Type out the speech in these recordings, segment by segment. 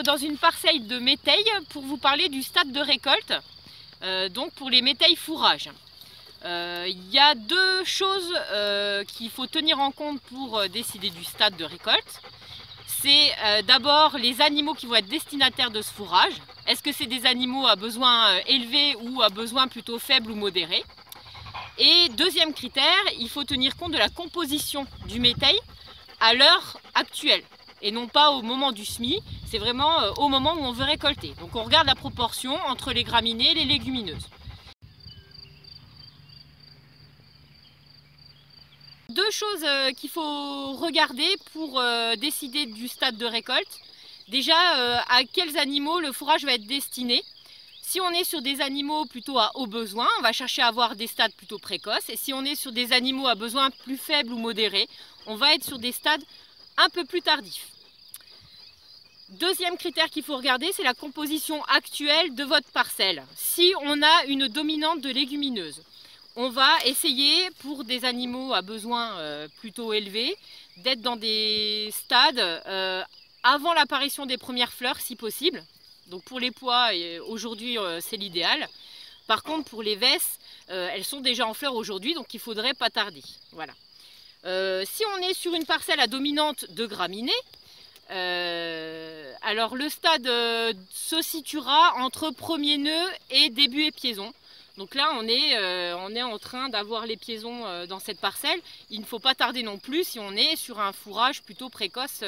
être dans une parcelle de métailles pour vous parler du stade de récolte, donc pour les métailles fourrage. Il y a deux choses qu'il faut tenir en compte pour décider du stade de récolte. C'est d'abord les animaux qui vont être destinataires de ce fourrage. Est-ce que c'est des animaux à besoin élevé ou à besoin plutôt faible ou modéré? Et deuxième critère, il faut tenir compte de la composition du métail à l'heure actuelle et non pas au moment du semis, c'est vraiment au moment où on veut récolter. Donc on regarde la proportion entre les graminées et les légumineuses. Deux choses qu'il faut regarder pour décider du stade de récolte. Déjà, à quels animaux le fourrage va être destiné. Si on est sur des animaux plutôt à haut besoin, on va chercher à avoir des stades plutôt précoces. Et si on est sur des animaux à besoin plus faible ou modéré, on va être sur des stades un peu plus tardifs. Deuxième critère qu'il faut regarder, c'est la composition actuelle de votre parcelle. Si on a une dominante de légumineuses, on va essayer pour des animaux à besoin plutôt élevés d'être dans des stades avant l'apparition des premières fleurs si possible. Donc pour les pois, aujourd'hui c'est l'idéal. Par contre pour les vesses, elles sont déjà en fleurs aujourd'hui, donc il ne faudrait pas tarder. Voilà. Si on est sur une parcelle à dominante de graminées, alors le stade se situera entre premier nœud et début épiaison. Donc là on est en train d'avoir l'épiaison dans cette parcelle. Il ne faut pas tarder non plus si on est sur un fourrage plutôt précoce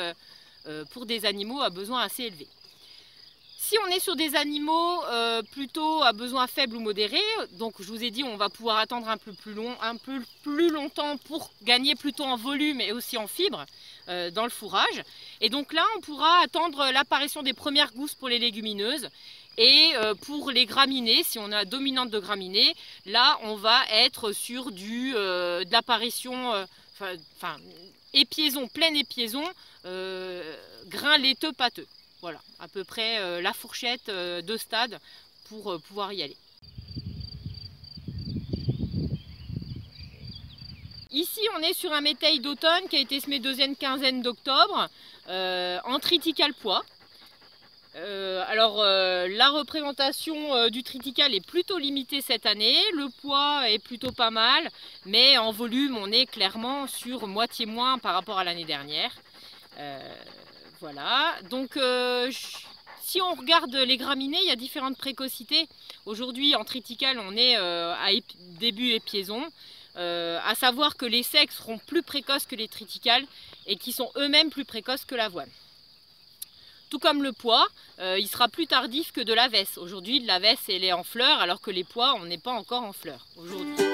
pour des animaux à besoin assez élevé. Si on est sur des animaux plutôt à besoin faible ou modéré, donc je vous ai dit on va pouvoir attendre un peu plus longtemps pour gagner plutôt en volume et aussi en fibres dans le fourrage. Et donc là on pourra attendre l'apparition des premières gousses pour les légumineuses. Et pour les graminées, si on a dominante de graminées, là on va être sur de l'apparition, épiaison, pleine épiaison, grain laiteux pâteux. Voilà, à peu près la fourchette de stade pour pouvoir y aller. Ici, on est sur un métail d'automne qui a été semé deuxième quinzaine d'octobre en triticale pois. La représentation du triticale est plutôt limitée cette année, le pois est plutôt pas mal, mais en volume, on est clairement sur moitié moins par rapport à l'année dernière. Voilà, donc si on regarde les graminées, il y a différentes précocités. Aujourd'hui, en triticale, on est à début épiaison. À savoir que les secs seront plus précoces que les triticales et qui sont eux-mêmes plus précoces que l'avoine. Tout comme le pois, il sera plus tardif que de la vesse. Aujourd'hui, la vesse, elle est en fleurs, alors que les pois, on n'est pas encore en fleurs aujourd'hui.